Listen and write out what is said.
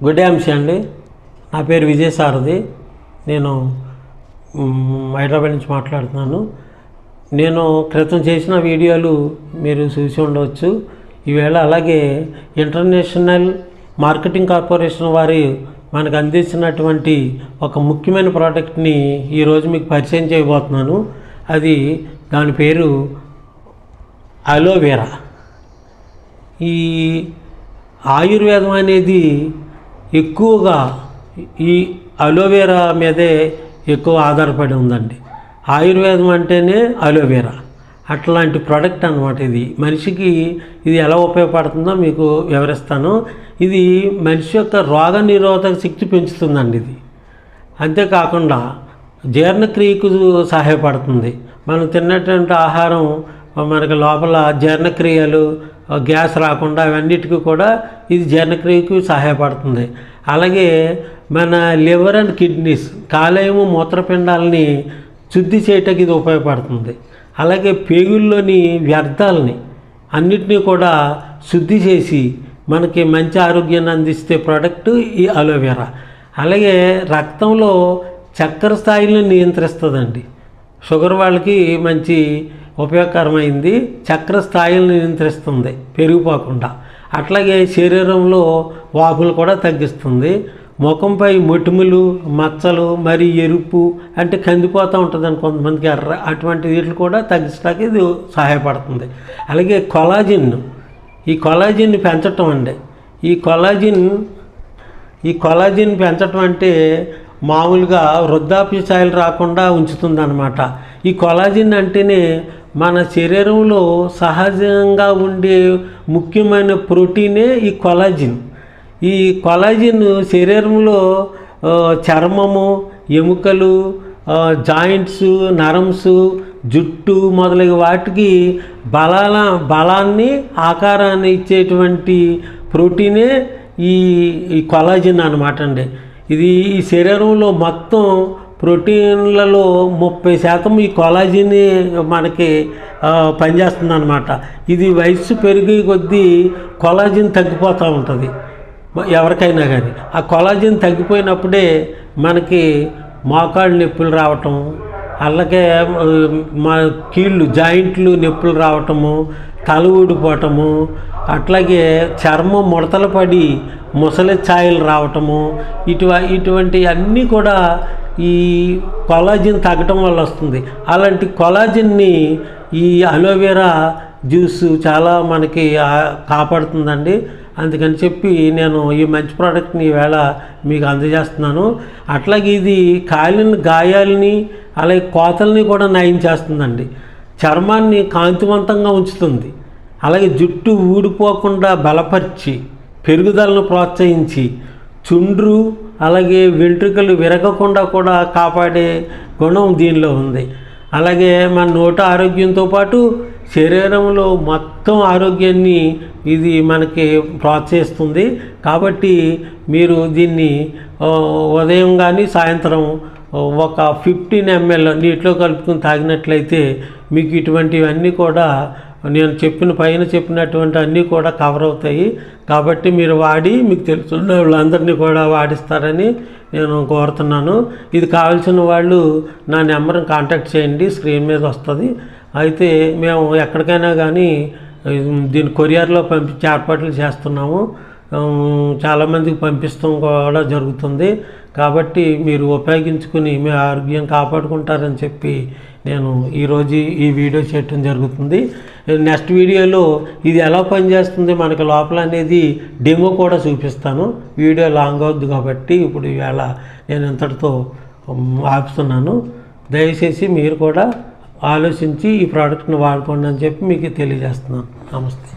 Good day అండి. నా పేరు విజయసారథి. నేను హైదరాబాద్ నుంచి మాట్లాడుతున్నాను. నేను క్రితం చేసిన వీడియోలు మీరు చూసి ఉండవచ్చు. ఈవేళ అలాగే ఇంటర్నేషనల్ మార్కెటింగ్ కార్పొరేషన్ వారి మనకు అందించినటువంటి ఒక ముఖ్యమైన ప్రోడక్ట్ని ఈరోజు మీకు పరిచయం చేయబోతున్నాను. అది దాని పేరు అలోవెరా. ఈ ఆయుర్వేదం అనేది ఎక్కువగా ఈ అలోవెరా మీదే ఎక్కువ ఆధారపడి ఉందండి. ఆయుర్వేదం అంటేనే అలోవెరా. అట్లాంటి ప్రోడక్ట్ అన్నమాట ఇది. మనిషికి ఇది ఎలా ఉపయోగపడుతుందో మీకు వివరిస్తాను. ఇది మనిషి యొక్క రోగ నిరోధక శక్తి పెంచుతుందండి. ఇది అంతేకాకుండా జీర్ణక్రియకు సహాయపడుతుంది. మనం తిన్నటువంటి ఆహారం మనకి లోపల జీర్ణక్రియలు, గ్యాస్ రాకుండా అవన్నిటికీ కూడా ఇది జీర్ణక్రియకు సహాయపడుతుంది. అలాగే మన లివర్ అండ్ కిడ్నీస్, కాలేయము, మూత్రపిండాలని శుద్ధి చేయటానికి ఇది ఉపయోగపడుతుంది. అలాగే పేగుల్లోని వ్యర్థాలని అన్నిటినీ కూడా శుద్ధి చేసి మనకి మంచి ఆరోగ్యాన్ని అందిస్తే ప్రోడక్ట్ ఈ అలోవెరా. అలాగే రక్తంలో చక్కెర స్థాయిలను నియంత్రిస్తుందండి. షుగర్ వాళ్ళకి మంచి ఉపయోగకరమైంది. చక్కెర స్థాయిలను నియంత్రిస్తుంది పెరిగిపోకుండా. అట్లాగే శరీరంలో వాపులు కూడా తగ్గిస్తుంది. ముఖంపై మొటిములు, మచ్చలు, మరి ఎరుపు అంటే కందిపోతూ ఉంటుందని కొంతమందికి ఎర్ర, అటువంటి వీటిని కూడా తగ్గించడానికి ఇది సహాయపడుతుంది. అలాగే ఈ కొలాజిన్ పెంచటం అండి. ఈ కొలాజిన్ పెంచటం అంటే మామూలుగా వృద్ధాప్య స్థాయిలు రాకుండా ఉంచుతుందన్నమాట. ఈ కొలాజిన్ అంటేనే మన శరీరంలో సహజంగా ఉండే ముఖ్యమైన ప్రోటీనే ఈ కొలాజిన్. ఈ కొలాజిన్ శరీరంలో చర్మము, ఎముకలు, జాయింట్స్, నరమ్స్, జుట్టు మొదలగు వాటికి బలాన్ని, ఆకారాన్ని ఇచ్చేటువంటి ప్రోటీనే ఈ కొలాజిన్ అన్నమాట అండి. ఇది ఈ శరీరంలో మొత్తం ప్రోటీన్లలో 30% ఈ కొలాజిన్ మనకి పనిచేస్తుంది అన్నమాట. ఇది వయస్సు పెరిగే కొద్దీ కొలాజిన్ తగ్గిపోతూ ఉంటుంది ఎవరికైనా కానీ. ఆ కొలాజిన్ తగ్గిపోయినప్పుడే మనకి మోకాళ్ళు నొప్పులు రావటం, అలాగే మా కీళ్ళు, జాయింట్లు నొప్పులు రావటము, తల ఊడిపోవటము, అట్లాగే చర్మం ముడతలు పడి ముసలి ఛాయలు రావటము, ఇటువంటి అన్నీ కూడా ఈ కొలాజిన్ తగ్గటం వల్ల వస్తుంది. అలాంటి కొలాజిన్ని ఈ అలోవెరా జ్యూస్ చాలా మనకి కాపాడుతుందండి. అందుకని చెప్పి నేను ఈ మంచి ప్రోడక్ట్ని ఈవేళ మీకు అందజేస్తున్నాను. అట్లాగే ఇది కాలిన గాయాలని, అలాగే కోతల్ని కూడా నయం చేస్తుందండి. చర్మాన్ని కాంతివంతంగా ఉంచుతుంది. అలాగే జుట్టు ఊడిపోకుండా బలపరిచి పెరుగుదలను ప్రోత్సహించి చుండ్రు, అలాగే వెంట్రుకలు విరగకుండా కూడా కాపాడే గుణం దీనిలో ఉంది. అలాగే మన నోటి ఆరోగ్యంతో పాటు శరీరంలో మొత్తం ఆరోగ్యాన్ని ఇది మనకి ప్రోత్సహిస్తుంది. కాబట్టి మీరు దీన్ని ఉదయం కానీ సాయంత్రం ఒక 15 ml నీటిలో కలుపుకొని తాగినట్లయితే మీకు ఇటువంటివన్నీ కూడా నేను చెప్పినటువంటి అన్నీ కూడా కవర్ అవుతాయి. కాబట్టి మీరు వాడి మీకు తెలుసున్న వాళ్ళందరినీ కూడా వాడిస్తారని నేను కోరుతున్నాను. ఇది కావాల్సిన వాళ్ళు నా నెంబర్ని కాంటాక్ట్ చేయండి, స్క్రీన్ మీద వస్తుంది. అయితే మేము ఎక్కడికైనా కానీ దీన్ని కొరియర్లో పంపించే ఏర్పాట్లు చేస్తున్నాము. చాలామందికి పంపిస్తాం కూడా జరుగుతుంది. కాబట్టి మీరు ఉపయోగించుకుని మీ ఆరోగ్యం కాపాడుకుంటారని చెప్పి నేను ఈరోజు ఈ వీడియో చేయటం జరుగుతుంది. నెక్స్ట్ వీడియోలో ఇది ఎలా పనిచేస్తుంది మనకి లోపల అనేది డెమో కూడా చూపిస్తాను. వీడియో లాంగ్ అవుద్ది కాబట్టి ఇప్పుడు ఈవేళ నేను ఇంతటితో ఆపుతున్నాను. దయచేసి మీరు కూడా ఆలోచించి ఈ ప్రోడక్ట్ని వాడుకోండి అని చెప్పి మీకు తెలియజేస్తున్నాను. నమస్తే.